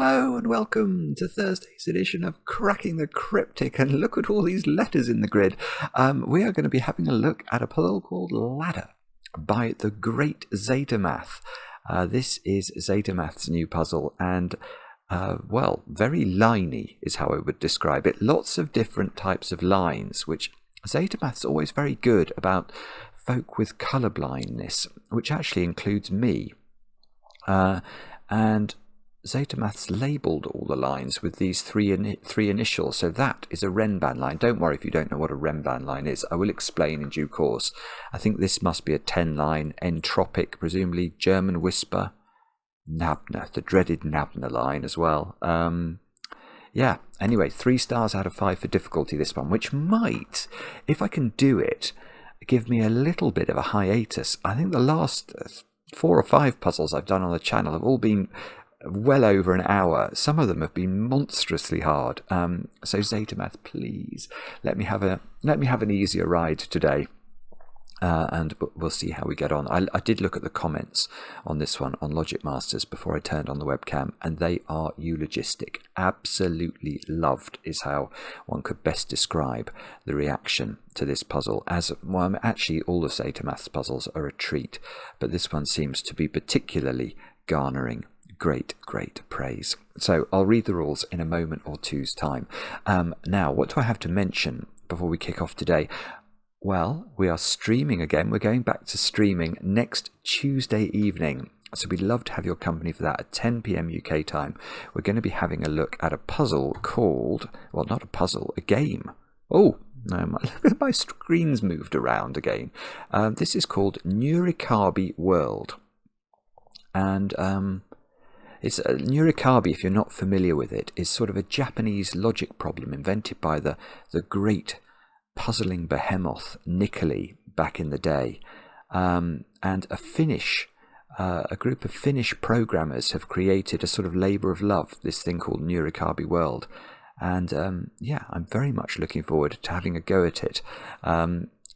Hello and welcome to Thursday's edition of Cracking the Cryptic, and look at all these letters in the grid. We are going to be having a look at a puzzle called Ladder by the great Zetamath. This is Zetamath's new puzzle, and well, very liney is how I would describe it. Lots of different types of lines, which Zetamath's always very good about folk with colour blindness, which actually includes me. And Zetamath's labelled all the lines with these three initials, so that is a Renban line. Don't worry if you don't know what a Renban line is. I will explain in due course. I think this must be a 10-line, entropic, presumably German whisper, Nabna, the dreaded Nabna line as well. Yeah, anyway, 3 stars out of 5 for difficulty this one, which might, if I can do it, give me a little bit of a hiatus. I think the last 4 or 5 puzzles I've done on the channel have all been well over an hour. Some of them have been monstrously hard. So Zetamath, please let me have an easier ride today, and we'll see how we get on. I did look at the comments on this one on Logic Masters before I turned on the webcam, and they are eulogistic. Absolutely loved is how one could best describe the reaction to this puzzle. As well, actually all of Zetamath's puzzles are a treat, but this one seems to be particularly garnering great praise. So I'll read the rules in a moment or two's time. Now, what do I have to mention before we kick off today? Well, we are streaming again. We're going back to streaming next Tuesday evening, so we'd love to have your company for that at 10 PM UK time. We're going to be having a look at a puzzle called, well, not a puzzle, a game. Oh, no, my screen's moved around again. This is called Nurikabe World, and it's Nurikabe, if you're not familiar with it, is sort of a Japanese logic problem invented by the great puzzling behemoth Nurikabe back in the day, and a group of Finnish programmers have created a sort of labour of love, this thing called Nurikabe World, and yeah, I'm very much looking forward to having a go at it.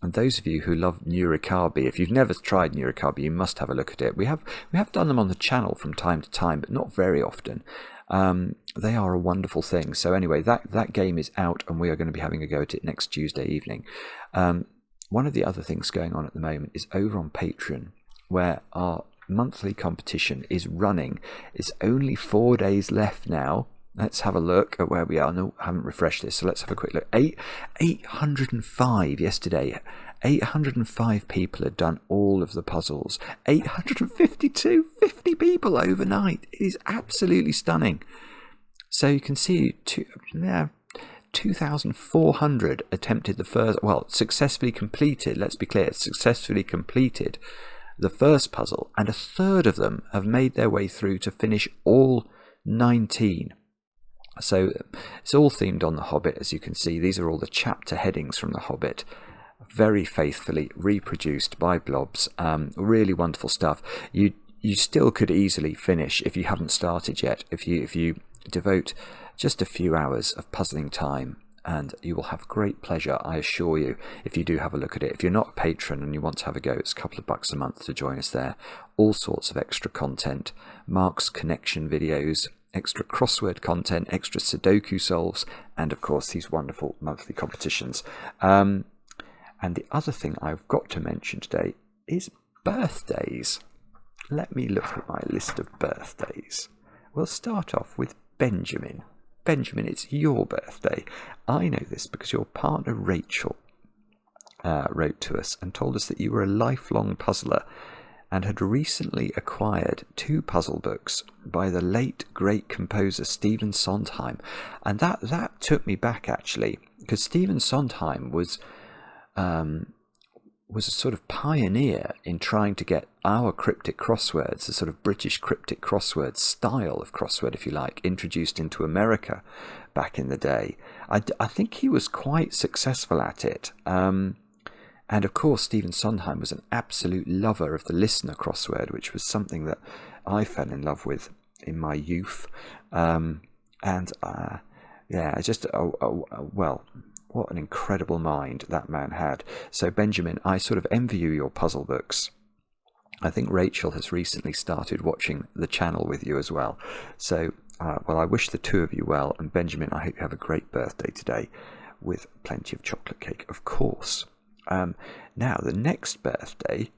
And those of you who love Nurikabe, if you've never tried Nurikabe, you must have a look at it. We have done them on the channel from time to time, but not very often. They are a wonderful thing. So anyway, that game is out, and we are going to be having a go at it next Tuesday evening. One of the other things going on at the moment is over on Patreon, where our monthly competition is running. It's only 4 days left now. Let's have a look at where we are. No, I haven't refreshed this, so let's have a quick look. 805 yesterday. 805 people had done all of the puzzles. 852, 50 people overnight. It is absolutely stunning. So you can see 2,400 attempted the first, well, successfully completed, let's be clear, successfully completed the first puzzle, and a third of them have made their way through to finish all 19. So it's all themed on The Hobbit, as you can see. These are all the chapter headings from The Hobbit, very faithfully reproduced by Blobz. Really wonderful stuff. You still could easily finish if you haven't started yet, if you devote just a few hours of puzzling time, and you will have great pleasure, I assure you, if you do have a look at it. If you're not a patron and you want to have a go, it's a couple of bucks a month to join us there. All sorts of extra content, Mark's connection videos, extra crossword content, extra Sudoku solves, and of course these wonderful monthly competitions. And the other thing I've got to mention today is birthdays. Let me look at my list of birthdays. We'll start off with Benjamin. Benjamin, it's your birthday. I know this because your partner Rachel wrote to us and told us that you were a lifelong puzzler and had recently acquired 2 puzzle books by the late great composer Stephen Sondheim. And that took me back, actually, because Stephen Sondheim was a sort of pioneer in trying to get our cryptic crosswords, the sort of British cryptic crossword style of crossword, if you like, introduced into America back in the day. I think he was quite successful at it. And of course, Stephen Sondheim was an absolute lover of the listener crossword, which was something that I fell in love with in my youth. Yeah, just, well, what an incredible mind that man had. So Benjamin, I sort of envy you your puzzle books. I think Rachel has recently started watching the channel with you as well. So Well, I wish the two of you well, and Benjamin, I hope you have a great birthday today with plenty of chocolate cake, of course. Now, the next birthday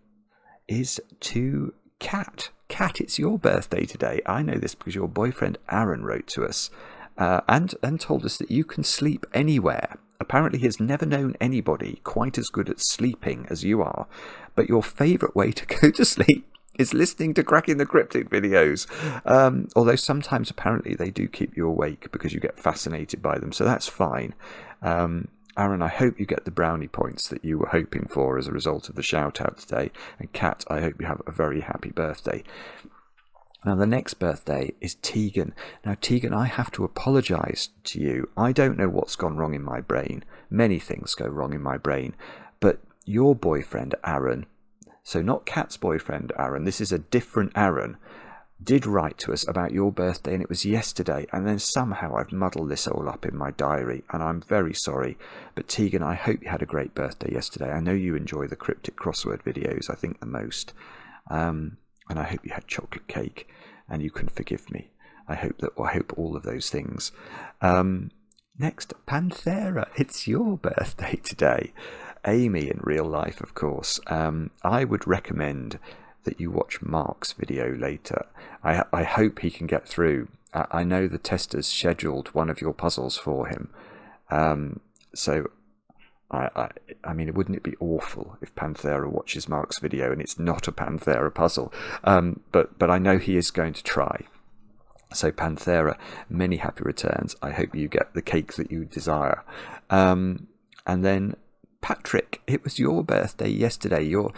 is to Kat. Kat, it's your birthday today. I know this because your boyfriend Aaron wrote to us and told us that you can sleep anywhere. Apparently he has never known anybody quite as good at sleeping as you are, but your favourite way to go to sleep is listening to Cracking the Cryptid videos. Although sometimes apparently they do keep you awake because you get fascinated by them, so that's fine. Aaron, I hope you get the brownie points that you were hoping for as a result of the shout out today. And Kat, I hope you have a very happy birthday. Now, the next birthday is Tegan. Now, Tegan, I have to apologise to you. I don't know what's gone wrong in my brain. Many things go wrong in my brain. But your boyfriend, Aaron, so not Kat's boyfriend, Aaron, this is a different Aaron, did write to us about your birthday, and it was yesterday, and then somehow I've muddled this all up in my diary, and I'm very sorry. But Tegan, I hope you had a great birthday yesterday. I know you enjoy the cryptic crossword videos, I think, the most. And I hope you had chocolate cake, and you can forgive me. I hope all of those things. Next, Panthera, it's your birthday today. Amy in real life, of course. I would recommend that you watch Mark's video later. I hope he can get through. I know the testers scheduled one of your puzzles for him. So, I mean, wouldn't it be awful if Panthera watches Mark's video and it's not a Panthera puzzle? But I know he is going to try. So Panthera, many happy returns. I hope you get the cake that you desire. And then Patrick, it was your birthday yesterday. Your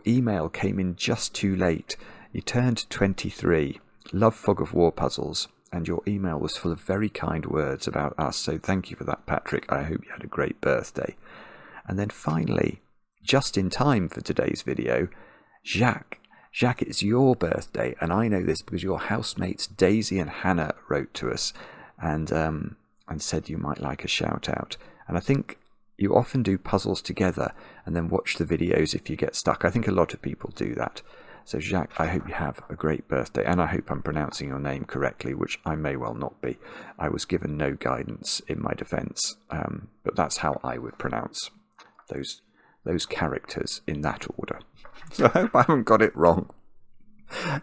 email came in just too late. You turned 23. Love Fog of War puzzles, and your email was full of very kind words about us. So thank you for that, Patrick. I hope you had a great birthday. And then finally, just in time for today's video, Jacques. Jacques, it's your birthday, and I know this because your housemates Daisy and Hannah wrote to us and said you might like a shout out. And I think you often do puzzles together and then watch the videos if you get stuck. I think a lot of people do that. So Jacques, I hope you have a great birthday, and I hope I'm pronouncing your name correctly, which I may well not be. I was given no guidance in my defence, but that's how I would pronounce those characters in that order. So I hope I haven't got it wrong.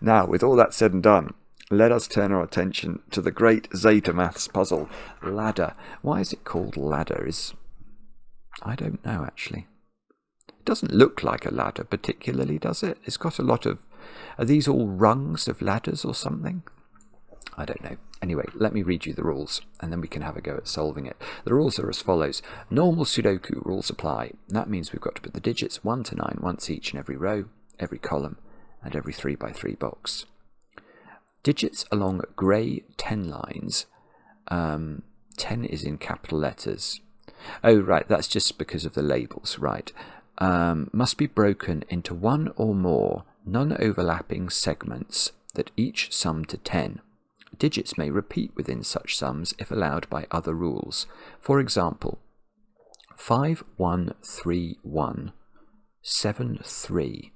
Now, with all that said and done, let us turn our attention to the great Zetamath's puzzle, Ladder. Why is it called Ladder? I don't know, actually. It doesn't look like a ladder particularly, does it? It's got a lot of... Are these all rungs of ladders or something? I don't know. Anyway, let me read you the rules, and then we can have a go at solving it. The rules are as follows. Normal Sudoku rules apply. That means we've got to put the digits 1 to 9 once each in every row, every column, and every 3x3 box. Digits along grey 10 lines. 10 is in capital letters. Oh, right, that's just because of the labels, right. Must be broken into one or more non-overlapping segments that each sum to 10. Digits may repeat within such sums if allowed by other rules. For example, 5131 73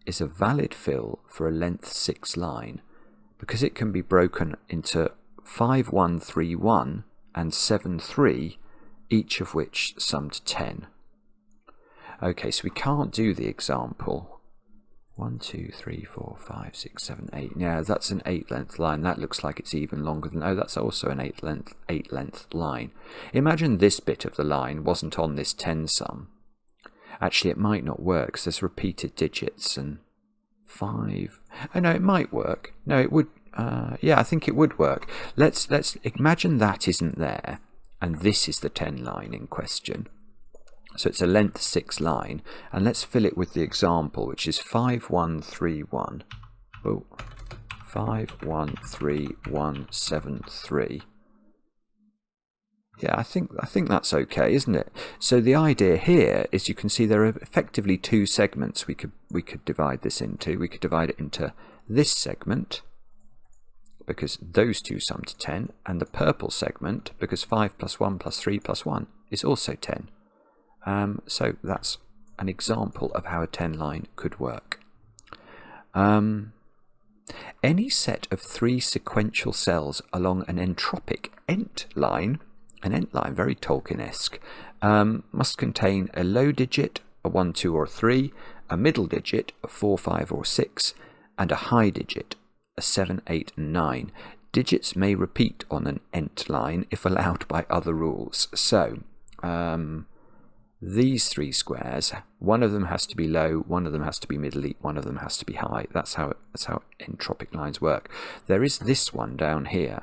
is a valid fill for a length 6 line because it can be broken into 5131 and 73, each of which sum to 10. Okay, so we can't do the example. 1, 2, 3, 4, 5, 6, 7, 8. Yeah, that's an 8 length line. That looks like it's even longer than... Oh, that's also an 8 length line. Imagine this bit of the line wasn't on this 10 sum. Actually, it might not work because there's repeated digits and 5. Oh, no, it might work. No, it would... yeah, I think it would work. Let's imagine that isn't there, and this is the 10 line in question. So it's a length 6 line, and let's fill it with the example, which is 5131. Oh, 513173. Yeah, I think that's okay, isn't it? So the idea here is you can see there are effectively 2 segments we could divide this into. We could divide it into this segment, because those 2 sum to 10, and the purple segment, because 5 plus 1 plus 3 plus 1 is also 10. So that's an example of how a 10 line could work. Any set of 3 sequential cells along an entropic line, an ent line, very Tolkien-esque, must contain a low digit, a 1, 2 or 3, a middle digit, a 4, 5 or 6, and a high digit, a 7, 8 and 9. Digits may repeat on an ent line if allowed by other rules. So, these 3 squares, one of them has to be low, one of them has to be middle, one of them has to be high. That's how entropic lines work. There is this one down here.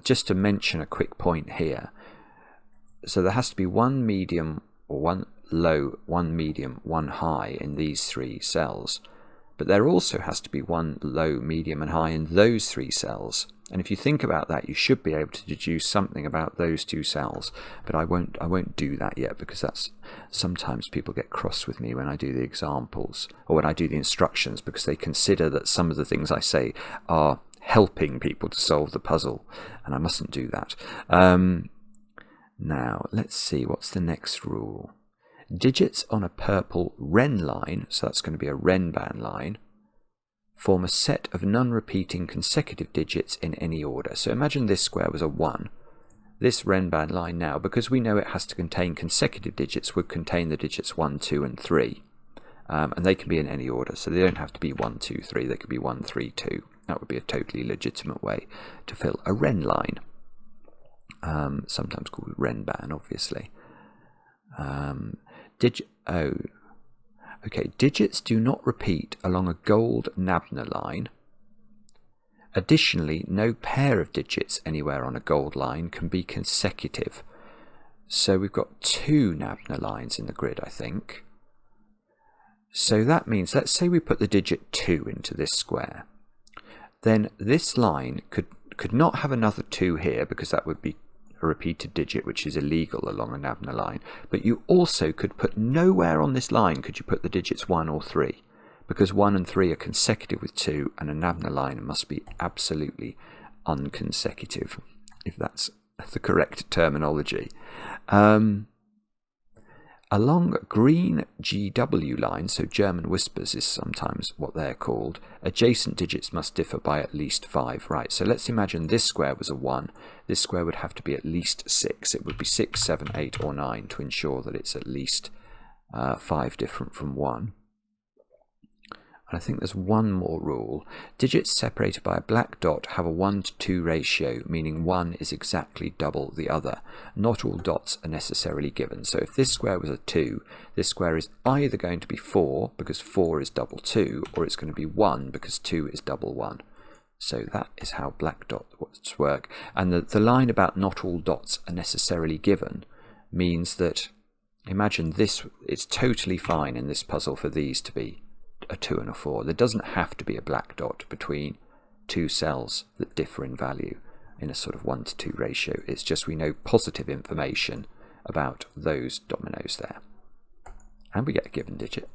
Just to mention a quick point here. So there has to be one medium, or one low, one medium, one high in these 3 cells. But there also has to be one low, medium and high in those 3 cells. And if you think about that, you should be able to deduce something about those 2 cells. But I won't do that yet, because that's sometimes people get cross with me when I do the examples or when I do the instructions, because they consider that some of the things I say are helping people to solve the puzzle, and I mustn't do that. Now let's see, what's the next rule? Digits on a purple Ren line, so that's going to be a Renban line, form a set of non-repeating consecutive digits in any order. So imagine this square was a 1. This Renban line now, because we know it has to contain consecutive digits, would contain the digits 1, 2 and 3. And they can be in any order, so they don't have to be 1, 2, 3, they could be 1, 3, 2. That would be a totally legitimate way to fill a Ren line. Sometimes called Renban, obviously. Digits do not repeat along a gold Nabna line. Additionally, no pair of digits anywhere on a gold line can be consecutive. So we've got 2 Nabna lines in the grid, I think. So that means, let's say we put the digit 2 into this square. Then this line could not have another 2 here, because that would be a repeated digit, which is illegal along a Nabna line. But you also could put, nowhere on this line could you put the digits 1 or 3, because 1 and 3 are consecutive with 2, and a Nabna line must be absolutely unconsecutive, if that's the correct terminology. Along green GW lines, so German whispers is sometimes what they're called, adjacent digits must differ by at least 5. Right, so let's imagine this square was a 1. This square would have to be at least 6. It would be 6, 7, 8 or 9 to ensure that it's at least 5 different from 1. And I think there's one more rule. Digits separated by a black dot have a 1:2 ratio, meaning one is exactly double the other. Not all dots are necessarily given. So if this square was a 2, this square is either going to be 4, because 4 is double 2, or it's going to be 1, because 2 is double 1. So that is how black dots work. And the line about not all dots are necessarily given means that, imagine this, it's totally fine in this puzzle for these to be a 2 and a 4. There doesn't have to be a black dot between 2 cells that differ in value in a sort of 1:2 ratio. It's just we know positive information about those dominoes there. And we get a given digit.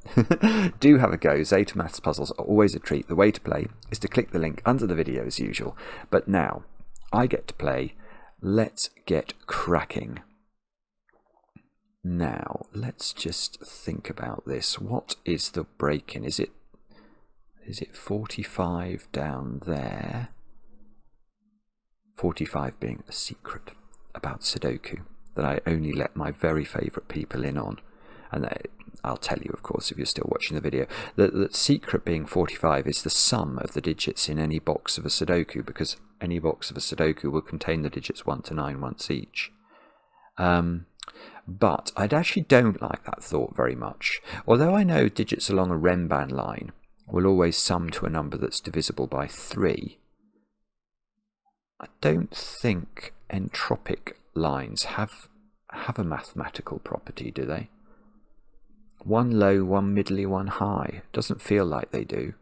Do have a go. Zetamath's puzzles are always a treat. The way to play is to click the link under the video as usual. But now, I get to play. Let's get cracking. Now, let's just think about this. What is the break-in? Is it 45 down there? 45 being a secret about Sudoku that I only let my very favourite people in on. And I'll tell you, of course, if you're still watching the video, that the secret being 45 is the sum of the digits in any box of a Sudoku, because any box of a Sudoku will contain the digits 1 to 9 once each. But I actually don't like that thought very much. Although I know digits along a Renban line will always sum to a number that's divisible by 3, I don't think entropic lines have a mathematical property, do they? One low, one middly, one high. Doesn't feel like they do.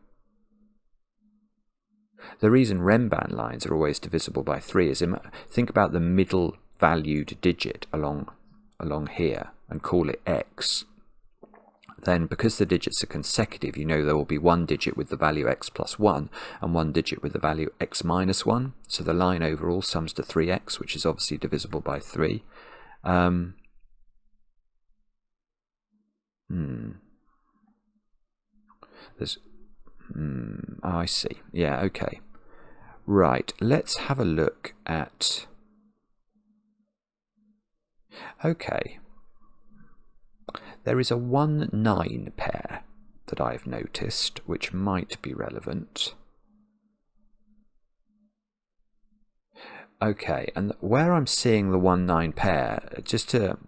The reason Renban lines are always divisible by 3 is, think about the middle valued digit along here and call it x. Then, because the digits are consecutive, you know there will be one digit with the value x plus 1 and one digit with the value x minus 1. So the line overall sums to 3x, which is obviously divisible by 3. I see. Yeah, okay. Right, let's have a look at... Okay. There is a 1-9 pair that I've noticed, which might be relevant. Okay, and where I'm seeing the 1-9 pair, just to,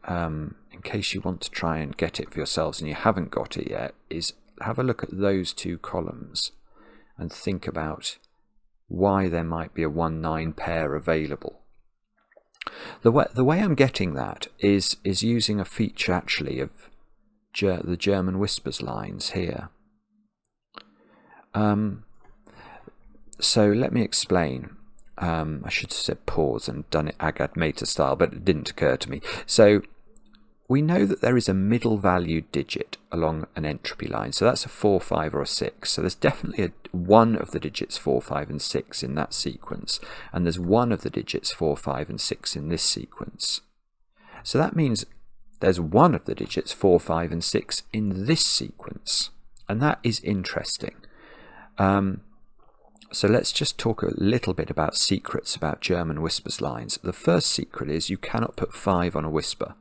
in case you want to try and get it for yourselves and you haven't got it yet, is have a look at those two columns and think about why there might be a 1-9 pair available. The way I'm getting that is using a feature actually of the German whispers lines here. So let me explain. I should have said pause and done it Agad Meta style, but it didn't occur to me. So we know that there is a middle valued digit along an entropy line. So that's a 4, 5 or a 6. So there's definitely one of the digits 4, 5 and 6 in that sequence. And there's one of the digits 4, 5 and 6 in this sequence. So that means there's one of the digits 4, 5 and 6 in this sequence. And that is interesting. So let's just talk a little bit about secrets about German whispers lines. The first secret is you cannot put 5 on a whisper,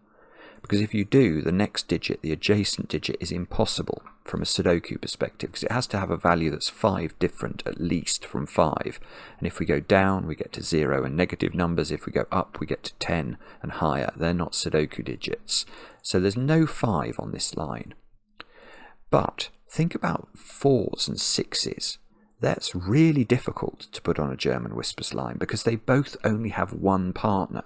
because if you do, the next digit, the adjacent digit, is impossible from a Sudoku perspective, because it has to have a value that's 5 different at least from 5. And if we go down, we get to 0 and negative numbers. If we go up, we get to 10 and higher. They're not Sudoku digits. So there's no 5 on this line. But think about 4s and 6s. That's really difficult to put on a German whispers line because they both only have one partner.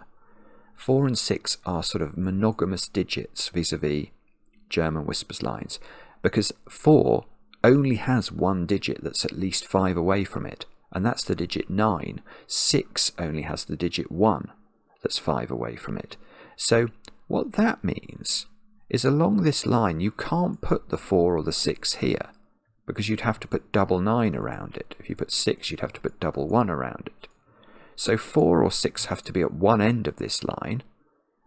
4 and 6 are sort of monogamous digits vis-a-vis German whispers lines, because 4 only has one digit that's at least 5 away from it, and that's the digit 9. 6 only has the digit 1 that's 5 away from it. So what that means is along this line you can't put the 4 or the 6 here, because you'd have to put double 9 around it. If you put 6, you'd have to put double 1 around it. So 4 or 6 have to be at one end of this line.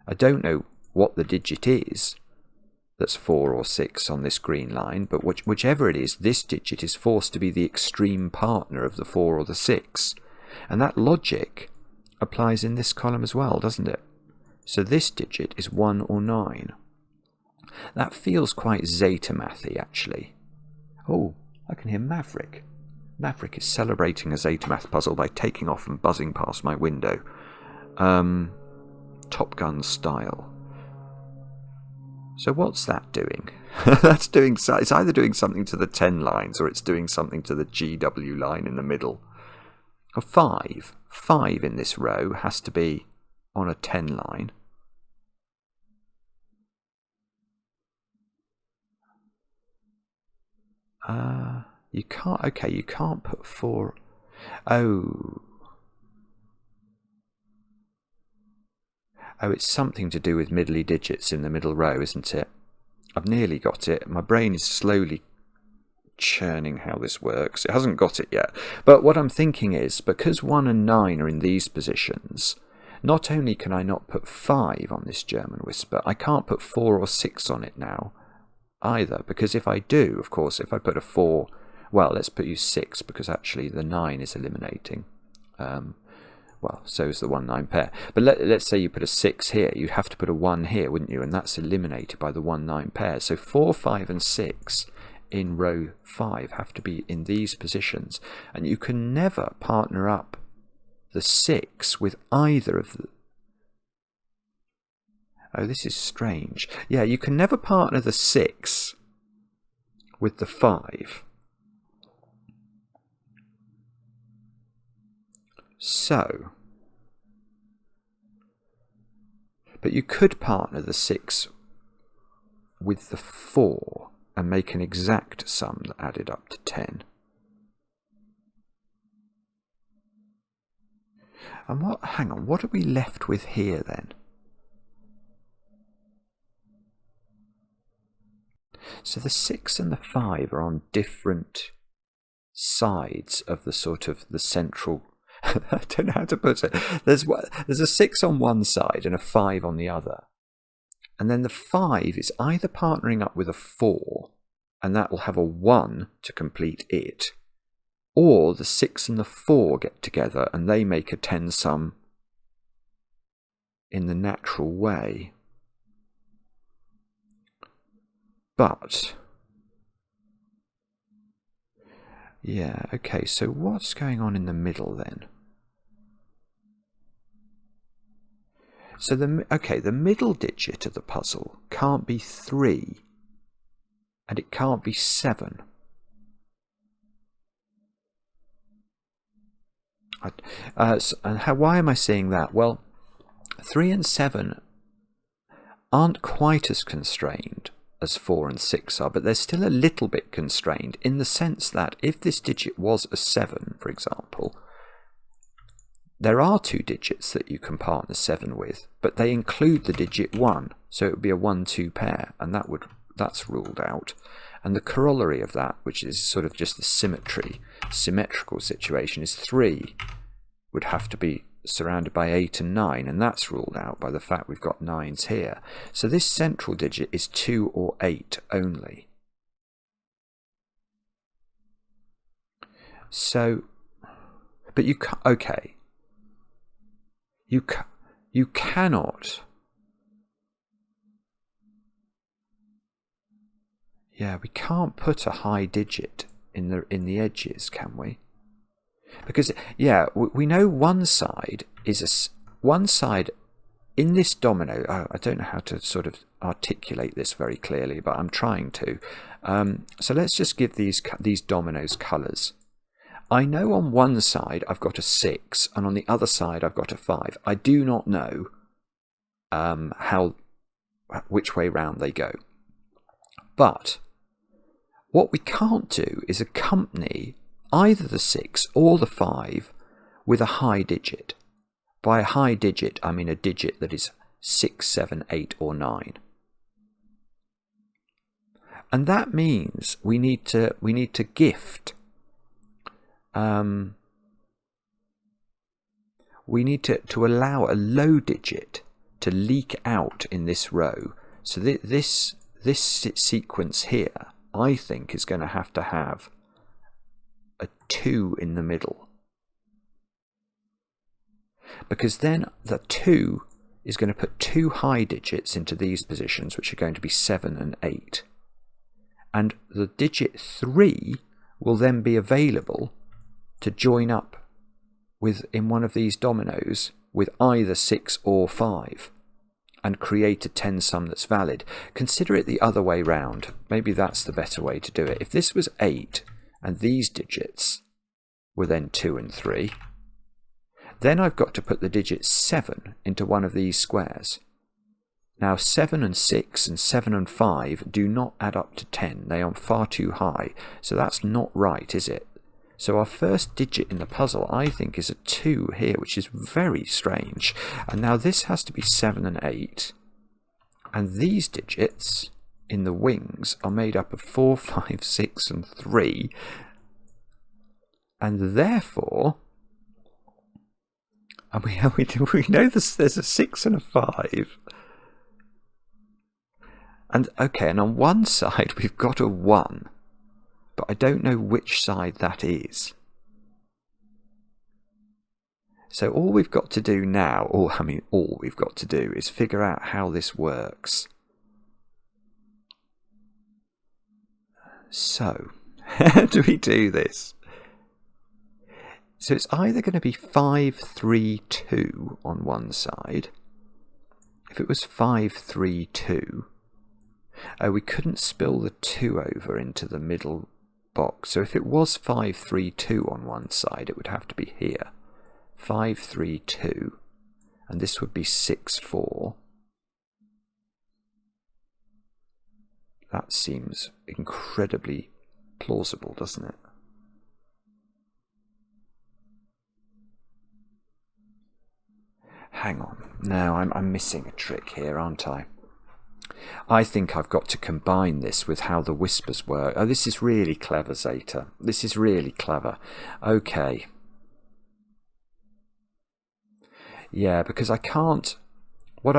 I don't know what the digit is that's 4 or 6 on this green line, but whichever it is, this digit is forced to be the extreme partner of the 4 or the 6. And that logic applies in this column as well, doesn't it? So this digit is 1 or 9. That feels quite Zetamath-y, actually. Oh, I can hear Maverick. Maverick is celebrating a Zetamath puzzle by taking off and buzzing past my window. Top Gun style. So what's that doing? That's doing. It's either doing something to the 10 lines or it's doing something to the GW line in the middle. A 5. 5 in this row has to be on a 10 line. You can't. Okay, you can't put 4. Oh, it's something to do with middly digits in the middle row, isn't it? I've nearly got it. My brain is slowly churning how this works. It hasn't got it yet. But what I'm thinking is, because 1 and 9 are in these positions, not only can I not put 5 on this German whisper, I can't put 4 or 6 on it now either, because if I do, of course, if I put a 4, well, let's put you 6, because actually the 9 is eliminating. Well, so is the 1-9 pair. But let's say you put a 6 here, you'd have to put a 1 here, wouldn't you? And that's eliminated by the 1-9 pair. So 4, 5 and 6 in row 5 have to be in these positions. And you can never partner up the 6 with either of the... Oh, this is strange. Yeah, you can never partner the 6 with the 5. So, but you could partner the 6 with the 4 and make an exact sum that added up to 10. And hang on, what are we left with here then? So the 6 and the 5 are on different sides of the sort of the central... I don't know how to put it. There's a 6 on one side and a 5 on the other. And then the 5 is either partnering up with a 4 and that will have a 1 to complete it. Or the 6 and the 4 get together and they make a 10 sum in the natural way. But, yeah, okay, so what's going on in the middle then? So the middle digit of the puzzle can't be 3, and it can't be 7. Why am I saying that? Well, 3 and 7 aren't quite as constrained as 4 and 6 are, but they're still a little bit constrained in the sense that if this digit was a 7, for example, there are 2 digits that you can partner 7 with, but they include the digit 1, so it would be a 1-2 pair, and that's ruled out. And the corollary of that, which is sort of just the symmetrical situation, is 3 would have to be surrounded by 8 and 9, and that's ruled out by the fact we've got 9s here. So this central digit is 2 or 8 only. So, but you okay. You cannot. Yeah, we can't put a high digit in the edges, can we? Because yeah, we know one side is one side in this domino. I don't know how to sort of articulate this very clearly, but I'm trying to. So let's just give these dominoes colours. I know on one side I've got a 6, and on the other side I've got a 5. I do not know which way round they go. But what we can't do is accompany either the 6 or the 5 with a high digit. By a high digit, I mean a digit that is 6, 7, 8, or 9. And that means we need to gift. We need to allow a low digit to leak out in this row. So this sequence here, I think, is going to have a 2 in the middle. Because then the 2 is going to put 2 high digits into these positions, which are going to be 7 and 8. And the digit 3 will then be available to join up in one of these dominoes with either 6 or 5 and create a 10 sum that's valid. Consider it the other way round. Maybe that's the better way to do it. If this was 8 and these digits were then 2 and 3, then I've got to put the digit 7 into one of these squares. Now 7 and 6 and 7 and 5 do not add up to 10. They are far too high. So that's not right, is it? So our first digit in the puzzle, I think, is a 2 here, which is very strange. And now this has to be 7 and 8. And these digits in the wings are made up of 4, 5, 6, and 3. And therefore, and we know there's a 6 and a 5. And okay, and on one side we've got a 1. But I don't know which side that is. So all we've got to do now, all we've got to do is figure out how this works. So, how do we do this? So it's either going to be 5, 3, 2 on one side. If it was 5, 3, 2, we couldn't spill the 2 over into the middle box. So if it was 5, 3, 2 on one side, it would have to be here. 5, 3, 2, and this would be 6, 4. That seems incredibly plausible, doesn't it? Hang on. Now I'm missing a trick here, aren't I? I think I've got to combine this with how the whispers work. Oh, this is really clever, Zeta. This is really clever. Okay. Yeah, because I can't what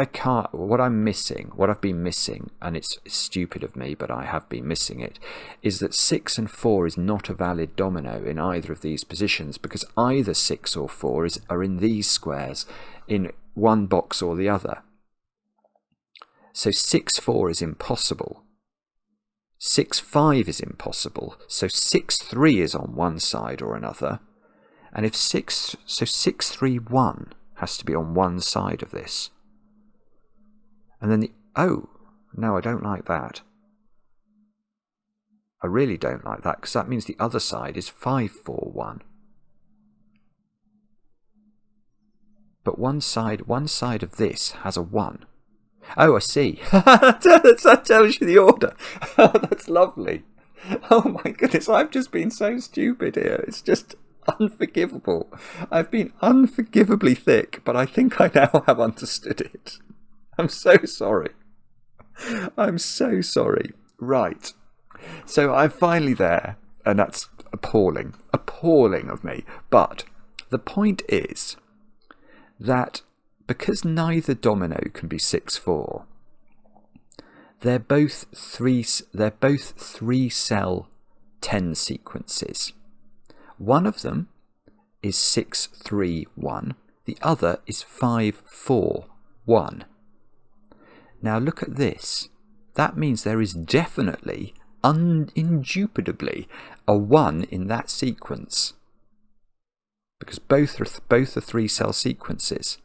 I'm missing, what I've been missing, and it's stupid of me, but I have been missing it, is that 6 and 4 is not a valid domino in either of these positions, because either 6 or 4 are in these squares in one box or the other. So 6, 4 is impossible. 6, 5 is impossible. So 6, 3 is on one side or another. And if 6, 3, 1 has to be on one side of this. And then oh, no, I don't like that. I really don't like that, because that means the other side is 5, 4, 1. But one side of this has a 1. Oh, I see. That tells you the order. Oh, that's lovely. Oh my goodness, I've just been so stupid here. It's just unforgivable. I've been unforgivably thick, but I think I now have understood it. I'm so sorry. I'm so sorry. Right. So I'm finally there, and that's appalling. Appalling of me. But the point is that because neither domino can be 6, 4, they're both three cell 10 sequences. One of them is 6, 3, 1. The other is 5, 4, 1. Now look at this. That means there is definitely, indubitably, a 1 in that sequence. Because both are 3-cell sequences.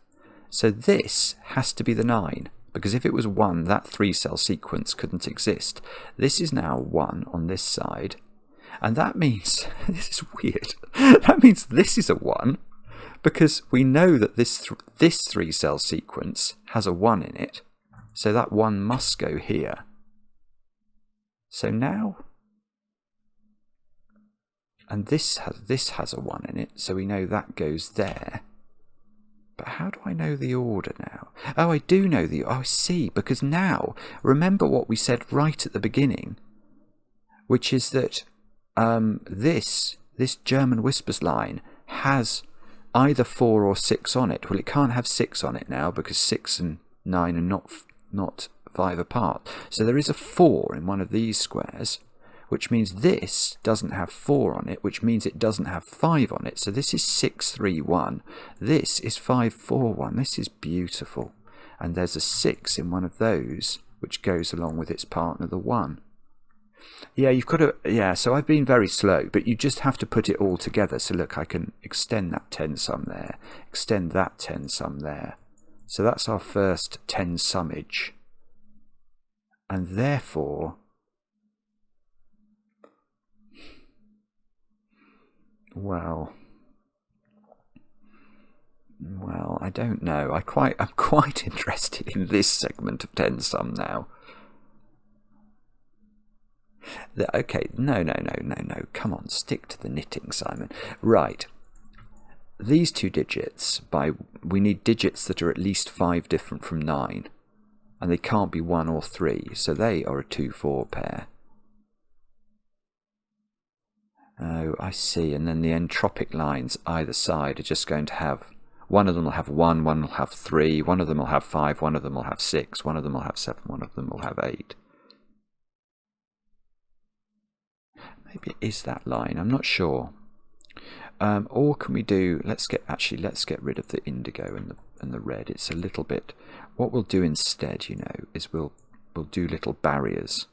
So this has to be the 9. Because if it was 1, that 3-cell sequence couldn't exist. This is now 1 on this side. And that means, this is weird, that means this is a 1. Because we know that this 3-cell sequence has a 1 in it. So that 1 must go here. So now, and this has a 1 in it, so we know that goes there. But how do I know the order now? Oh, I do know I see, because now, remember what we said right at the beginning, which is that this German Whispers line has either 4 or 6 on it. Well, it can't have 6 on it now, because 6 and 9 are not 5 apart. So there is a 4 in one of these squares, which means this doesn't have 4 on it, which means it doesn't have 5 on it. So this is 6, 3, 1. This is 5, 4, 1. This is beautiful. And there's a 6 in one of those, which goes along with its partner, the 1. Yeah, you've got to, yeah, so I've been very slow, but you just have to put it all together. So look, I can extend that 10 sum there, extend that 10 sum there. So that's our first 10 summage. And therefore, well, I don't know. I'm quite interested in this segment of 10 sum now. Okay, no. Come on, stick to the knitting, Simon. Right. These two digits, we need digits that are at least 5 different from 9. And they can't be 1 or 3, so they are a 2-4 pair. Oh, I see. And then the entropic lines either side are just going to have, one of them will have 1, one will have 3, one of them will have 5, one of them will have 6, one of them will have 7, one of them will have 8. Maybe it is that line, I'm not sure. Or can we do, let's get rid of the indigo and the red. It's a little bit, what we'll do instead, you know, is we'll do little barriers.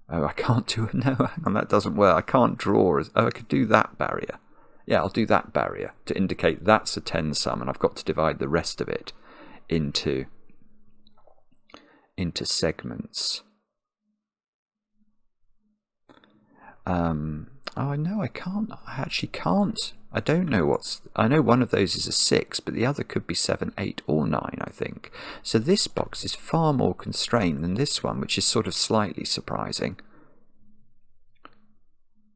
Oh, I can't do it, no, hang on, that doesn't work. I can't draw, I could do that barrier. Yeah, I'll do that barrier to indicate that's a 10 sum, and I've got to divide the rest of it into segments. Oh, no, I can't. I actually can't. I don't know I know one of those is a 6, but the other could be 7, 8, or 9, I think. So this box is far more constrained than this one, which is sort of slightly surprising.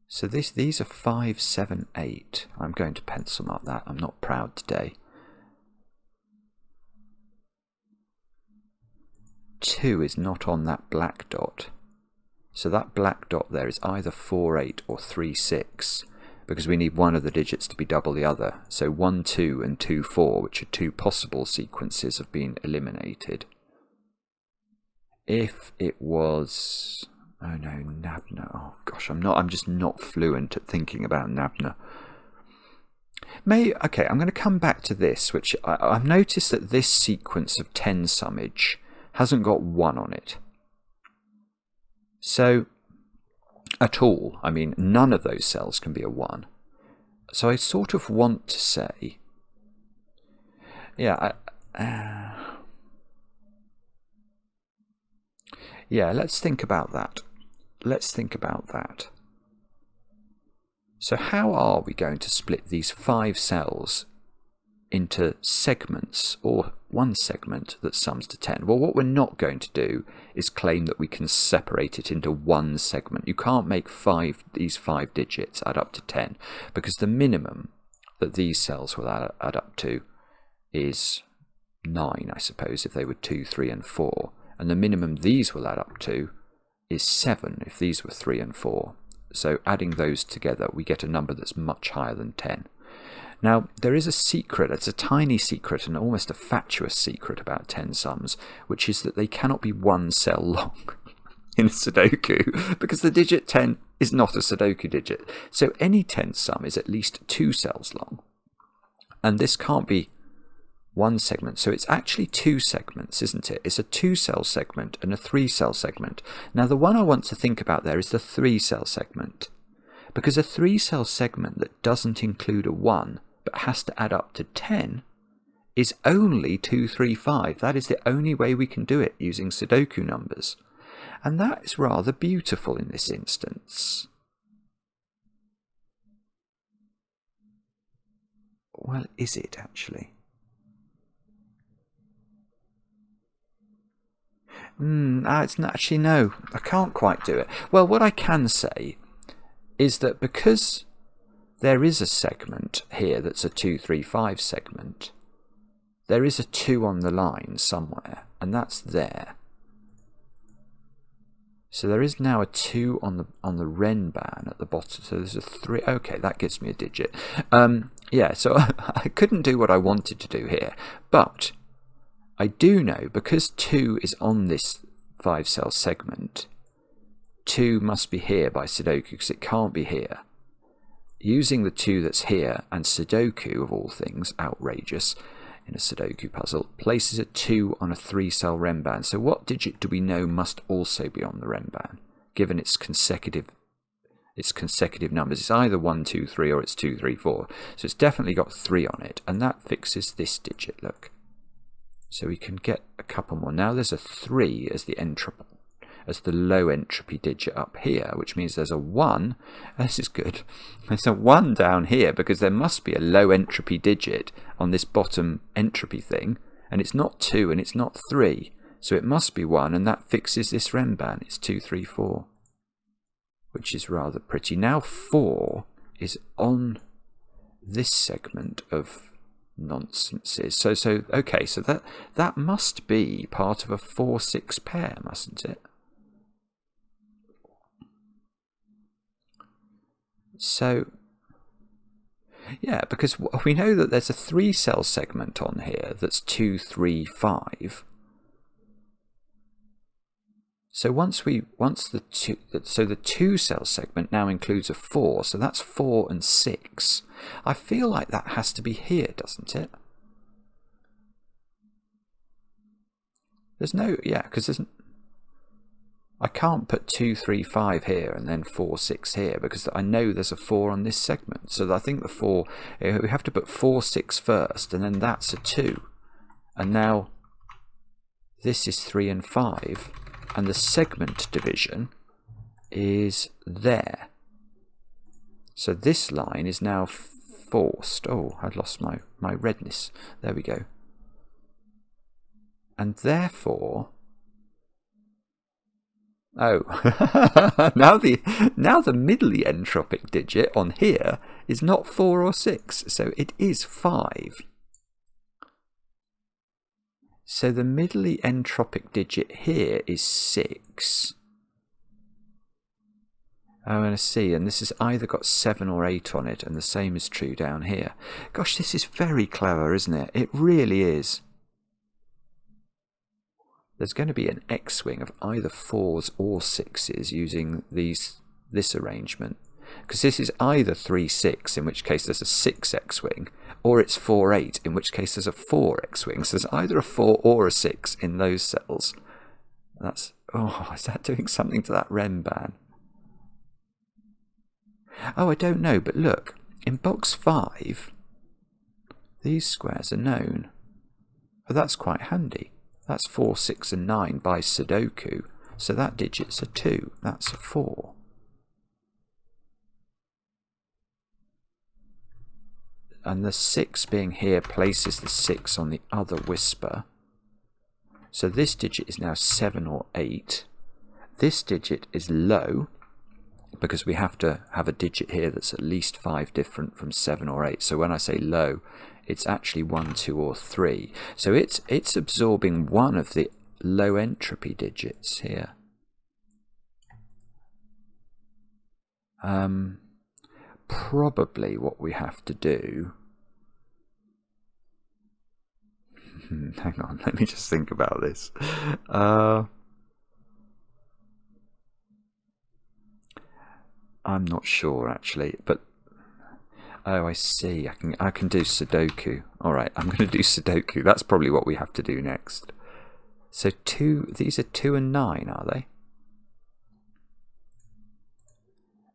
So these are 5, 7, 8. I'm going to pencil mark that. I'm not proud today. 2 is not on that black dot. So that black dot there is either 4, 8 or 3, 6. because we need one of the digits to be double the other. So 1, 2 and 2, 4, which are two possible sequences, have been eliminated. If it was... oh no, Nabna. Oh gosh, I'm just not fluent at thinking about Nabna. Okay, I'm going to come back to this, which I've noticed that this sequence of 10 summage hasn't got 1 on it. So, at all, I mean, none of those cells can be a 1. So I sort of want to say, yeah, yeah, let's think about that. Let's think about that. So how are we going to split these 5 cells into segments, or one segment that sums to 10? Well, what we're not going to do is claim that we can separate it into one segment. You can't make these 5 digits add up to 10, because the minimum that these cells will add up to is 9, I suppose, if they were 2, 3 and 4. And the minimum these will add up to is 7 if these were 3 and 4. So adding those together, we get a number that's much higher than 10. Now, there is a secret, it's a tiny secret and almost a fatuous secret about 10 sums, which is that they cannot be one cell long in a Sudoku, because the digit 10 is not a Sudoku digit. So any 10 sum is at least 2 cells long. And this can't be one segment, so it's actually 2 segments, isn't it? It's a 2-cell segment and a 3-cell segment. Now the one I want to think about there is the 3-cell segment, because a 3-cell segment that doesn't include a 1 but has to add up to 10 is only 2, 3, 5. That is the only way we can do it using Sudoku numbers, and that is rather beautiful in this instance. Well, is it actually? It's not actually, no, I can't quite do it. Well, what I can say is that because there is a segment here that's a 2, 3, 5 segment, there is a 2 on the line somewhere, and that's there. So there is now a 2 on the renban at the bottom. So there's a 3. Okay, that gives me a digit. Yeah, so I couldn't do what I wanted to do here, but I do know, because 2 is on this 5-cell segment, 2 must be here by Sudoku, because it can't be here. Using the 2 that's here, and Sudoku, of all things, outrageous in a Sudoku puzzle, places a 2 on a 3-cell renban. So what digit do we know must also be on the renban, given its consecutive numbers? It's either 1, 2, 3, or it's 2, 3, 4. So it's definitely got 3 on it, and that fixes this digit, look. So we can get a couple more. Now there's a 3 as the low entropy digit up here, which means there's a 1. This is good. There's a 1 down here, because there must be a low entropy digit on this bottom entropy thing, and it's not 2 and it's not 3, so it must be 1, and that fixes this renban. It's 2, 3, 4, which is rather pretty. Now 4 is on this segment of nonsenses. So okay, so that must be part of a 4-6 pair, mustn't it? So yeah, because we know that there's a 3-cell segment on here that's 2, 3, 5. So the 2-cell segment now includes a 4, so that's 4 and 6. I feel like that has to be here, doesn't it? There's no, yeah, because I can't put 2, 3, 5 here and then 4, 6 here, because I know there's a 4 on this segment. So I think the 4, we have to put 4, 6 first, and then that's a 2. And now this is 3 and 5. And the segment division is there. So this line is now forced. Oh, I'd lost my redness. There we go. And therefore, oh, now the middly entropic digit on here is not 4 or 6, so it is 5. So the middly entropic digit here is 6. Oh, and I see, and this has either got 7 or 8 on it, and the same is true down here. Gosh, this is very clever, isn't it? It really is. There's going to be an X-wing of either 4s or 6s using this arrangement. Because this is either 3-6, in which case there's a 6 X-wing, or it's 4-8, in which case there's a 4 X-wing. So there's either a 4 or a 6 in those cells. That's... oh, is that doing something to that Renban? Oh, I don't know, but look, in box 5, these squares are known. Oh, that's quite handy. That's 4, 6 and 9 by Sudoku, so that digit's a 2, that's a 4. And the 6 being here places the 6 on the other whisper. So this digit is now 7 or 8. This digit is low, because we have to have a digit here that's at least 5 different from 7 or 8. So when I say low, it's actually 1, 2 or 3. So it's absorbing one of the low entropy digits here. Probably what we have to do... hang on, let me just think about this. I'm not sure actually, but oh, I see. I can do Sudoku. All right, I'm going to do Sudoku. That's probably what we have to do next. So these are 2 and 9, are they?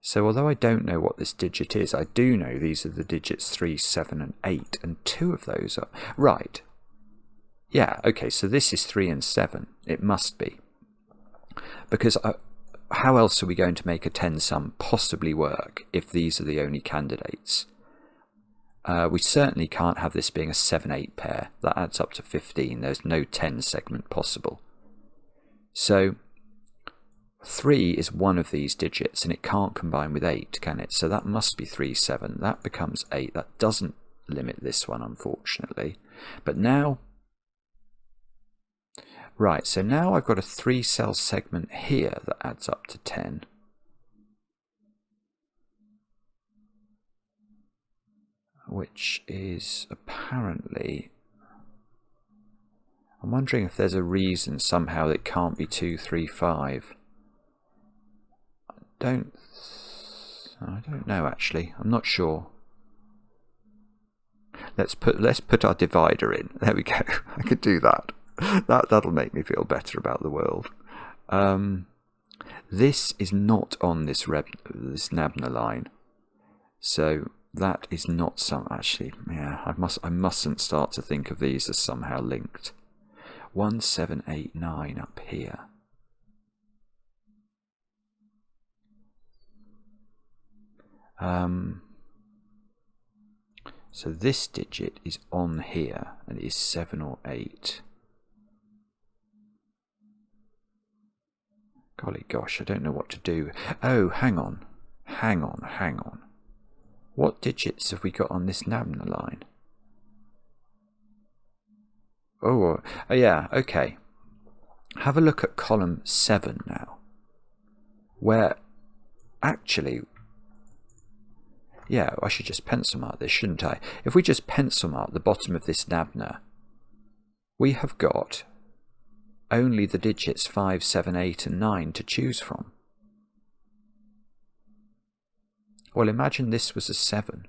So although I don't know what this digit is, I do know these are the digits 3, 7 and 8, and 2 of those are right. Yeah, okay, so this is 3 and 7. It must be. Because how else are we going to make a 10 sum possibly work if these are the only candidates? We certainly can't have this being a 7-8 pair. That adds up to 15. There's no 10 segment possible. So 3 is one of these digits, and it can't combine with 8, can it? So that must be 3, 7. That becomes 8. That doesn't limit this one, unfortunately. But now... right, so now I've got a 3-cell segment here that adds up to 10. Which is apparently... I'm wondering if there's a reason somehow that it can't be 2, 3, 5. I don't know actually. I'm not sure. Let's put our divider in. There we go. I could do that. That'll make me feel better about the world. This is not on this Nabna line, so that is not some. Actually, yeah, I mustn't start to think of these as somehow linked. 1, 7, 8, 9 up here. So this digit is on here, and it is 7 or 8. Golly gosh, I don't know what to do. Oh, hang on. What digits have we got on this Nabna line? Oh, yeah, okay. Have a look at column 7 now. Where, actually... yeah, I should just pencil mark this, shouldn't I? If we just pencil mark the bottom of this Nabna, we have got... only the digits 5, 7, 8 and 9 to choose from. Well, imagine this was a 7.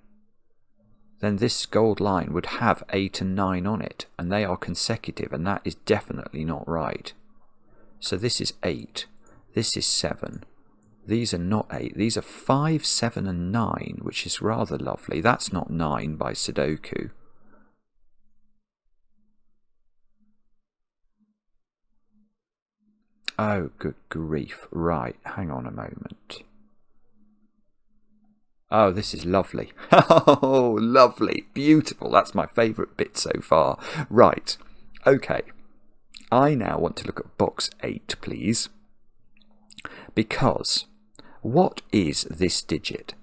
Then this gold line would have 8 and 9 on it, and they are consecutive, and that is definitely not right. So this is 8, this is 7, these are not 8, these are 5, 7 and 9, which is rather lovely. That's not 9 by Sudoku. Oh, good grief. Right, hang on a moment. Oh, this is lovely. Oh, lovely. Beautiful. That's my favourite bit so far. Right, okay. I now want to look at box 8, please. Because, what is this digit?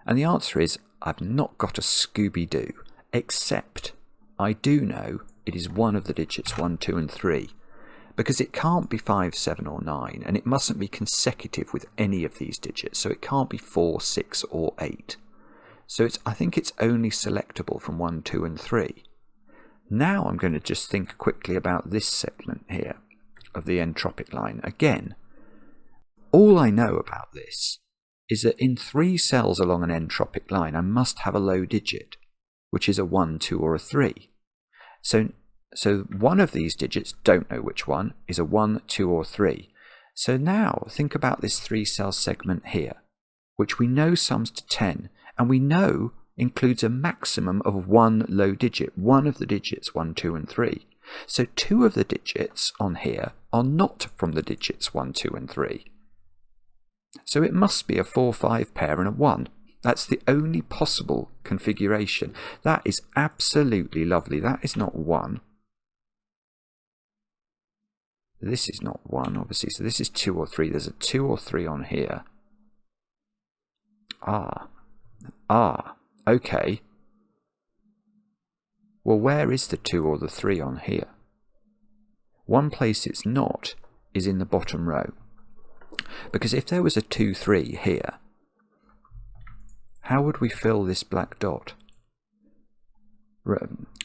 And the answer is, I've not got a Scooby-Doo, except I do know it is one of the digits 1, 2 and 3. because it can't be 5, 7 or 9, and it mustn't be consecutive with any of these digits, so it can't be 4, 6 or 8. So I think it's only selectable from 1, 2 and 3. Now I'm going to just think quickly about this segment here of the entropic line. Again, all I know about this is that in 3 cells along an entropic line I must have a low digit, which is a 1, 2 or a 3. So one of these digits, don't know which one, is a 1, 2 or 3. So now think about this 3-cell segment here, which we know sums to 10, and we know includes a maximum of 1 low digit, one of the digits 1, 2 and 3. So 2 of the digits on here are not from the digits 1, 2 and 3. So it must be a 4, 5 pair and a 1. That's the only possible configuration. That is absolutely lovely. That is not 1. This is not 1, obviously. So this is 2 or 3. There's a 2 or 3 on here. Okay. Well, where is the 2 or the 3 on here? One place it's not is in the bottom row. Because if there was a 2, 3 here, how would we fill this black dot?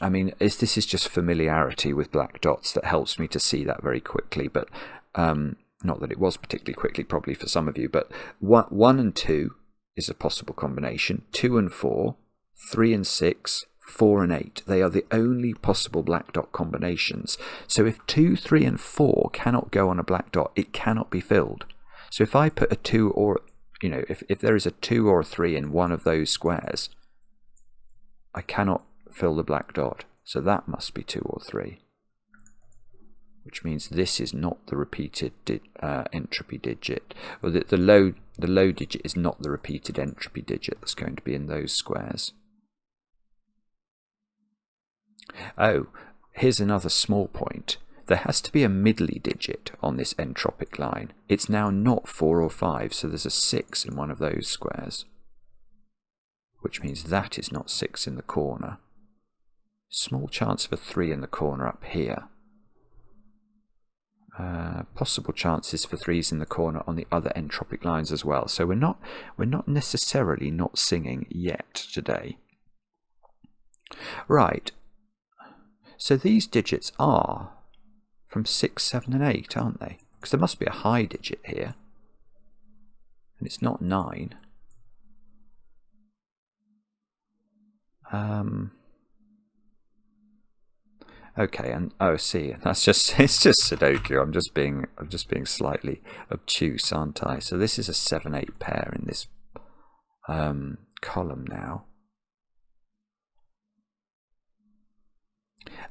I mean, this is just familiarity with black dots that helps me to see that very quickly, but not that it was particularly quickly, probably for some of you, but 1 and 2 is a possible combination, 2 and 4, 3 and 6, 4 and 8. They are the only possible black dot combinations. So if 2, 3 and 4 cannot go on a black dot, it cannot be filled. So if I put a 2 or, if there is a 2 or a 3 in one of those squares, I cannot fill the black dot. So that must be 2 or 3. Which means this is not the repeated entropy digit, or the low digit is not the repeated entropy digit that's going to be in those squares. Oh, here's another small point. There has to be a middly digit on this entropic line. It's now not 4 or 5, so there's a 6 in one of those squares, which means that is not 6 in the corner. Small chance of a 3 in the corner up here. Possible chances for 3s in the corner on the other entropic lines as well. So we're not necessarily not singing yet today. Right. So these digits are from 6, 7 and 8, aren't they? Because there must be a high digit here. And it's not 9. Okay, and see, it's just Sudoku. I'm just being slightly obtuse, aren't I? So this is a 7, 8 pair in this column now.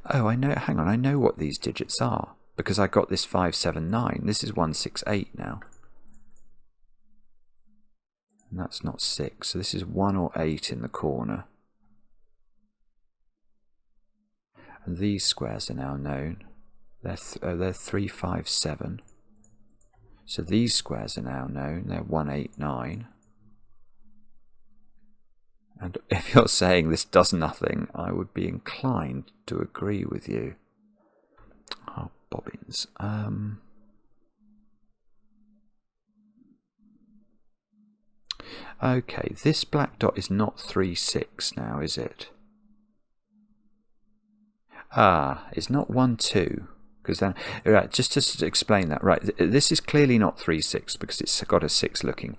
Oh, I know. Hang on, I know what these digits are because I got this 5, 7, 9. This is 1, 6, 8 now, and that's not 6. So this is 1 or 8 in the corner. And these squares are now known. They're 3, 5, 7. So these squares are now known. They're 1, 8, 9. And if you're saying this does nothing, I would be inclined to agree with you. Oh, bobbins. Okay, this black dot is not 3, 6 now, is it? It's not 1, 2. Because then, right, just to explain that, right, this is clearly not 3, 6 because it's got a 6 looking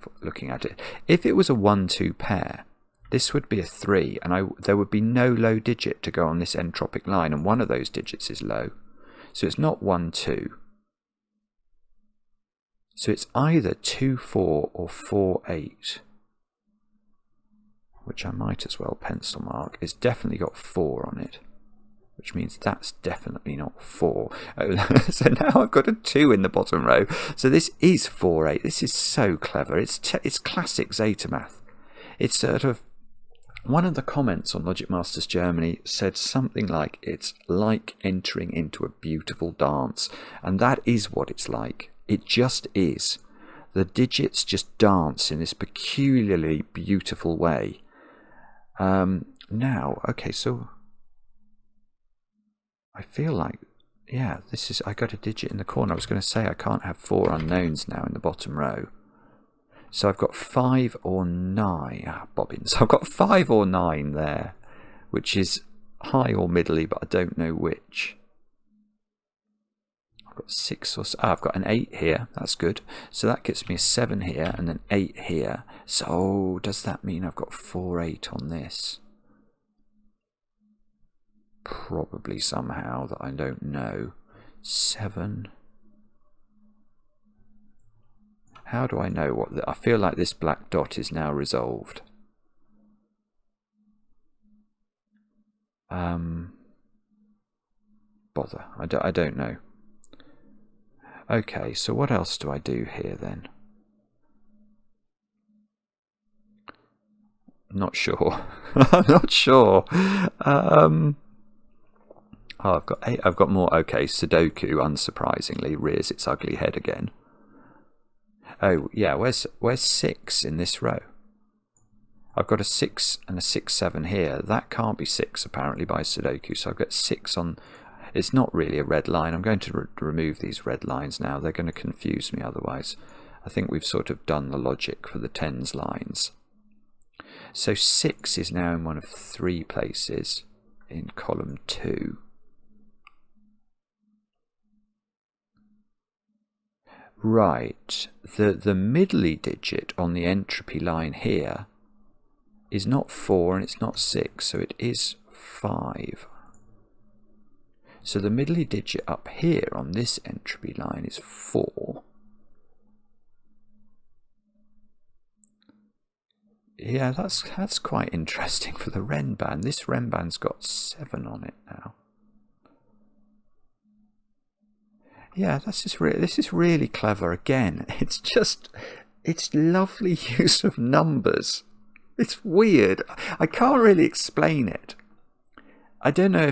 at it. If it was a 1, 2 pair, this would be a 3, and there would be no low digit to go on this entropic line, and one of those digits is low. So it's not 1, 2. So it's either 2, 4 or 4, 8, which I might as well pencil mark. It's definitely got 4 on it, which means that's definitely not 4. So now I've got a 2 in the bottom row. So this is 4, 8. This is so clever. It's classic Zetamath. It's sort of, one of the comments on Logic Masters Germany said something like, it's like entering into a beautiful dance. And that is what it's like. It just is. The digits just dance in this peculiarly beautiful way. Now, okay, so I feel like yeah, this is, I got a digit in the corner. I was going to say I can't have 4 unknowns now in the bottom row. So I've got 5 or 9. Bobbins. I've got 5 or 9 there, which is high or middly, but I don't know which. I've got 6 or I've got an 8 here. That's good. So that gets me a 7 here and an 8 here. So does that mean I've got 4, 8 on this? Probably somehow that I don't know. 7. How do I know what I feel like this black dot is now resolved. Bother. I don't know. Okay, so what else do I do here then? Not sure. I'm not sure. Oh, I've got 8. I've got more. Okay, Sudoku, unsurprisingly, rears its ugly head again. Oh, yeah, where's 6 in this row? I've got a 6 and a 6, 7 here. That can't be 6, apparently, by Sudoku. So I've got 6 on... It's not really a red line. I'm going to remove these red lines now. They're going to confuse me otherwise. I think we've sort of done the logic for the tens lines. So 6 is now in one of 3 places in column 2. Right, the middly digit on the entropy line here is not 4 and it's not 6, so it is 5. So the middly digit up here on this entropy line is 4. Yeah, that's quite interesting for the Renban. This Renban's got 7 on it now. Yeah, this is really clever again. It's lovely use of numbers. It's weird. I can't really explain it. I don't know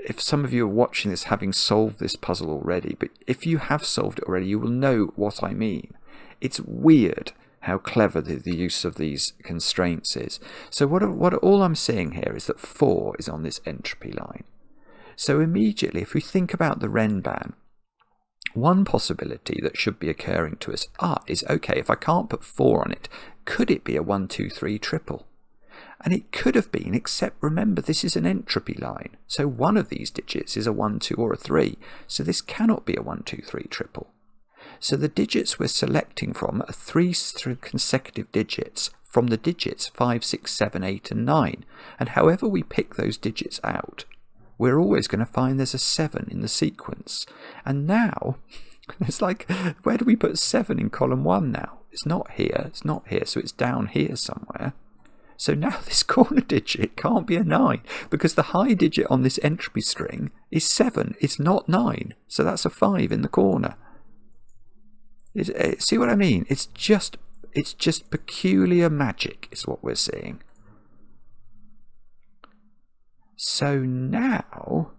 if some of you are watching this having solved this puzzle already, but if you have solved it already, you will know what I mean. It's weird how clever the use of these constraints is. So all I'm saying here is that 4 is on this entropy line. So immediately, if we think about the Renban, one possibility that should be occurring to us is, okay, if I can't put 4 on it, could it be a 1, 2, 3 triple? And it could have been, except remember this is an entropy line. So one of these digits is a 1, 2 or a 3. So this cannot be a 1, 2, 3 triple. So the digits we're selecting from are 3 consecutive digits from the digits 5, 6, 7, 8 and 9. And however we pick those digits out, we're always going to find there's a 7 in the sequence. And now, it's like, where do we put 7 in column 1 now? It's not here, so it's down here somewhere. So now this corner digit can't be a 9, because the high digit on this entropy string is 7, it's not 9, so that's a 5 in the corner. See what I mean? It's just peculiar magic is what we're seeing. So now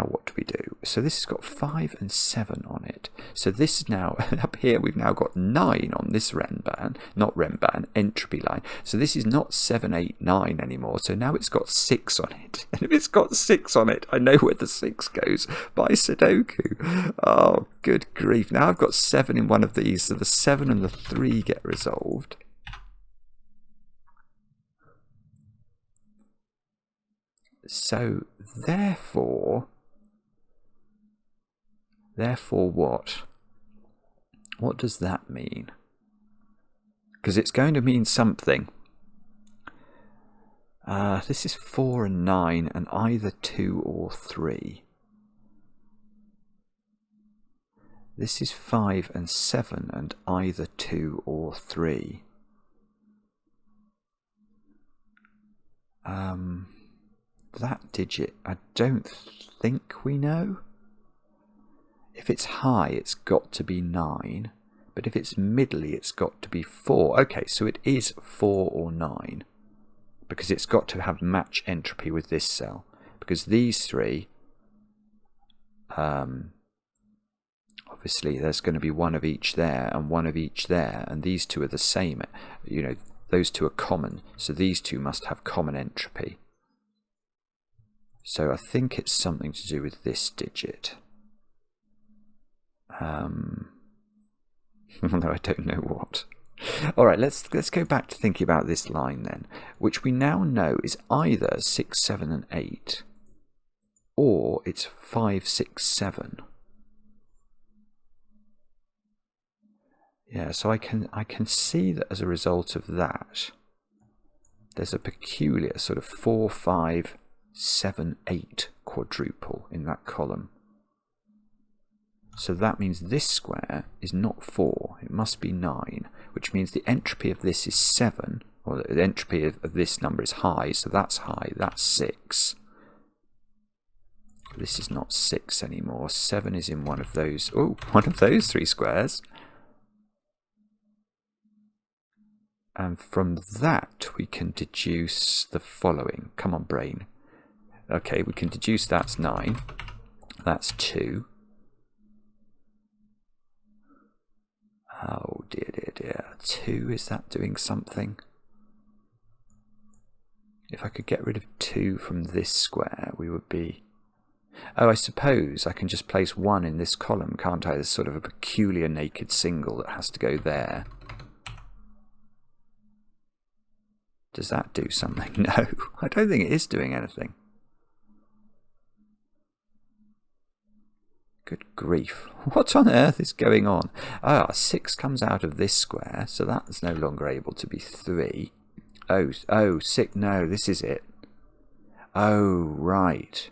what do we do? So this has got 5 and 7 on it. So this is now, up here we've now got 9 on this Renban, not Renban, entropy line. So this is not 7, 8, 9 anymore. So now it's got 6 on it. And if it's got 6 on it, I know where the 6 goes by Sudoku. Oh, good grief. Now I've got 7 in one of these. So the 7 and the 3 get resolved. So therefore what? What does that mean? Because it's going to mean something. This is 4 and 9 and either 2 or 3. This is 5 and 7 and either 2 or 3. That digit, I don't think we know. If it's high, it's got to be 9. But if it's middly, it's got to be 4. Okay, so it is 4 or 9. Because it's got to have match entropy with this cell. Because these 3, obviously there's going to be one of each there and one of each there. And these 2 are the same. You know, those 2 are common. So these 2 must have common entropy. So I think it's something to do with this digit. No, I don't know what. All right, let's go back to thinking about this line then, which we now know is either 6, 7, and 8, or it's 5, 6, 7. Yeah, so I can see that as a result of that, there's a peculiar sort of 4, 5, 7, 8 quadruple in that column. So that means this square is not 4, it must be 9, which means the entropy of this is 7, or the entropy of this number is high, so that's high, that's 6. This is not 6 anymore, 7 is in one of those, one of those 3 squares. And from that we can deduce the following. Come on, brain. Okay, we can deduce that's 9, that's 2. Oh dear, dear, dear. 2, is that doing something? If I could get rid of 2 from this square, we would be... Oh, I suppose I can just place 1 in this column, can't I? There's sort of a peculiar naked single that has to go there. Does that do something? No, I don't think it is doing anything. Good grief. What on earth is going on? Ah, 6 comes out of this square, so that's no longer able to be 3. Oh, 6, no, this is it. Oh, right.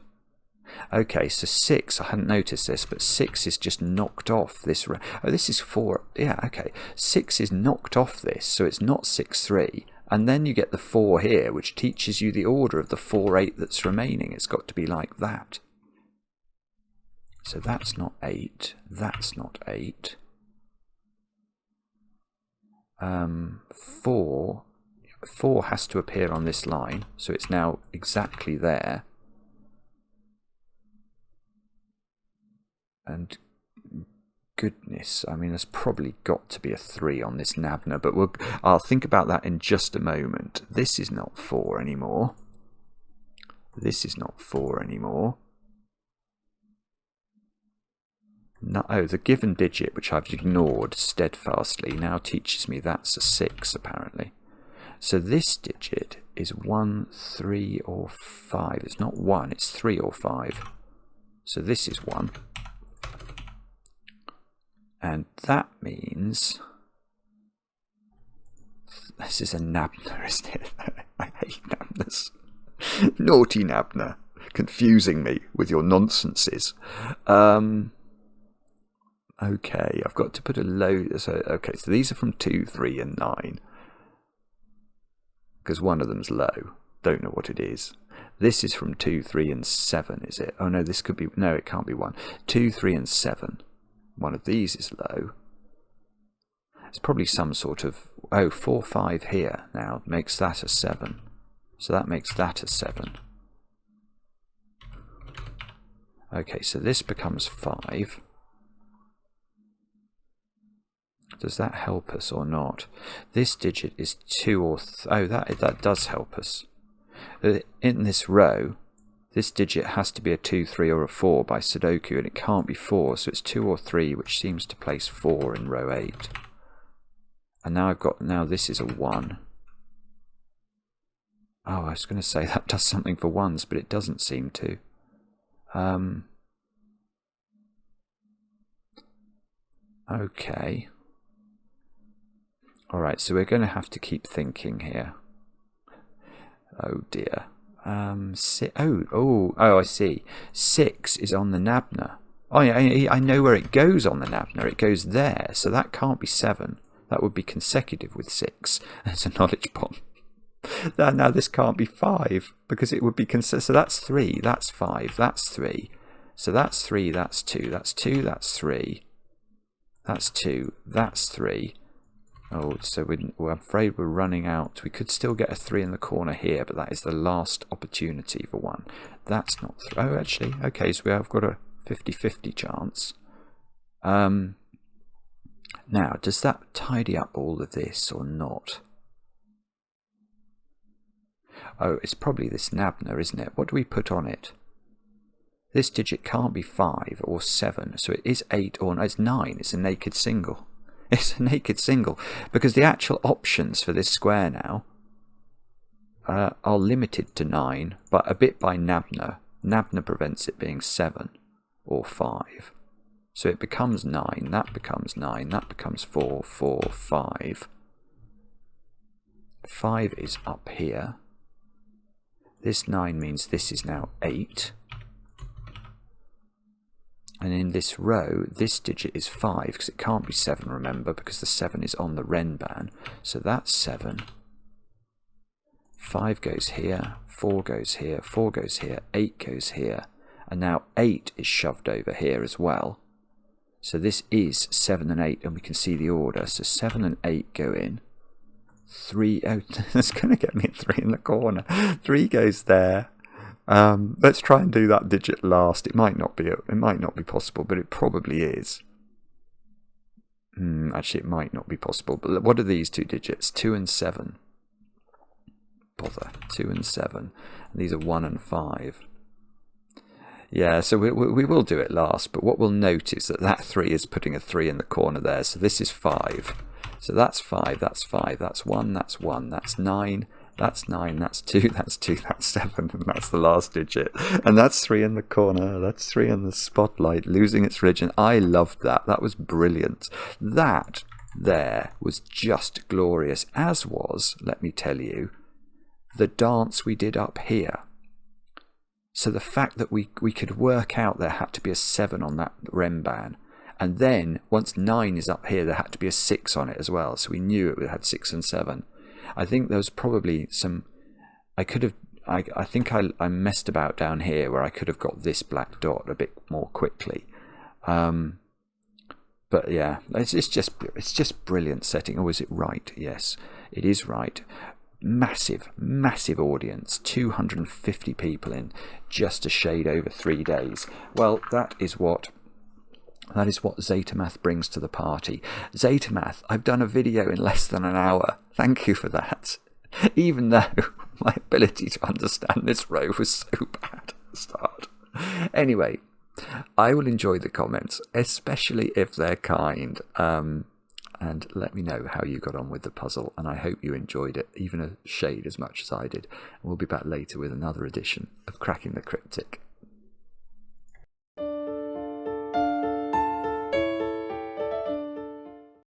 Okay, so 6, I hadn't noticed this, but 6 is just knocked off this. Oh, this is 4. Yeah, okay. 6 is knocked off this, so it's not 6, 3. And then you get the 4 here, which teaches you the order of the 4, 8 that's remaining. It's got to be like that. So that's not 8, that's not 8. 4 has to appear on this line, so it's now exactly there. And goodness, I mean, there's probably got to be a 3 on this Nabna, but I'll think about that in just a moment. This is not 4 anymore. This is not 4 anymore. No, oh, the given digit, which I've ignored steadfastly, now teaches me that's a 6, apparently. So this digit is 1, 3, or 5. It's not 1, it's 3 or 5. So this is 1. And that means... This is a Nabna, isn't it? I hate Nabnas. Naughty Nabna. Confusing me with your nonsenses. Okay, I've got to put a load. So, okay, so these are from 2, 3, and 9. Because one of them's low. Don't know what it is. This is from 2, 3, and 7, is it? Oh no, this could be... No, it can't be 1. 2, 3, and 7. One of these is low. It's probably some sort of... Oh, 4, 5 here now makes that a 7. So that makes that a 7. Okay, so this becomes 5. Does that help us or not? This digit is 2 or... Oh, that does help us. In this row, this digit has to be a 2, 3, or a 4 by Sudoku, and it can't be 4, so it's 2 or 3, which seems to place 4 in row 8. And now now this is a 1. Oh, I was going to say that does something for 1s, but it doesn't seem to. Okay. Alright, so we're going to have to keep thinking here. Oh dear. I see. 6 is on the Nabna. Oh, I know where it goes on the Nabna. It goes there, so that can't be 7. That would be consecutive with 6. There's a knowledge bomb. Now this can't be 5, because it would be so that's 3, that's 5, that's 3. So that's 3, that's 2, that's 2, that's 3. That's 2, that's 3. Oh, so we're afraid we're running out. We could still get a 3 in the corner here, but that is the last opportunity for 1. That's not... Oh, actually, okay, so we have got a 50-50 chance. Now, does that tidy up all of this or not? Oh, it's probably this Nabna, isn't it? What do we put on it? This digit can't be 5 or 7, so it is 8 or no, it's 9. It's a naked single. It's a naked single, because the actual options for this square now are limited to 9, but a bit by Nabna. Nabna prevents it being 7 or 5. So it becomes 9, that becomes 9, that becomes 4, 4, 5. 5 is up here. This 9 means this is now 8. And in this row, this digit is 5, because it can't be 7, remember, because the 7 is on the Renban. So that's 7. 5 goes here, 4 goes here, 4 goes here, 8 goes here. And now 8 is shoved over here as well. So this is 7 and 8, and we can see the order. So 7 and 8 go in. 3, oh, that's going to get me a 3 in the corner. 3 goes there. Let's try and do that digit last. It might not be possible, but it probably is. Actually, it might not be possible. But what are these two digits? 2 and 7. Bother. 2 and 7. And these are 1 and 5. Yeah, so we will do it last, but what we'll note is that 3 is putting a 3 in the corner there, so this is 5. So that's 5, that's 5, that's 1, that's 1, that's 9, that's 9, that's 2, that's 2, that's 7, and that's the last digit. And that's 3 in the corner, that's 3 in the spotlight, losing its religion. I loved that, that was brilliant. That there was just glorious, as was, let me tell you, the dance we did up here. So the fact that we could work out there had to be a 7 on that Renban, and then once 9 is up here, there had to be a 6 on it as well. So we knew it had 6 and 7. I think there was probably some. I think I messed about down here where I could have got this black dot a bit more quickly. But yeah, it's just brilliant setting. Oh, is it right? Yes, it is right. Massive audience, 250 people in just a shade over 3 days. Well, that is what Zetamath brings to the party. Zetamath, I've done a video in less than an hour. Thank you for that. Even though my ability to understand this row was so bad at the start. Anyway, I will enjoy the comments, especially if they're kind. And let me know how you got on with the puzzle, and I hope you enjoyed it, even a shade as much as I did. We'll be back later with another edition of Cracking the Cryptic.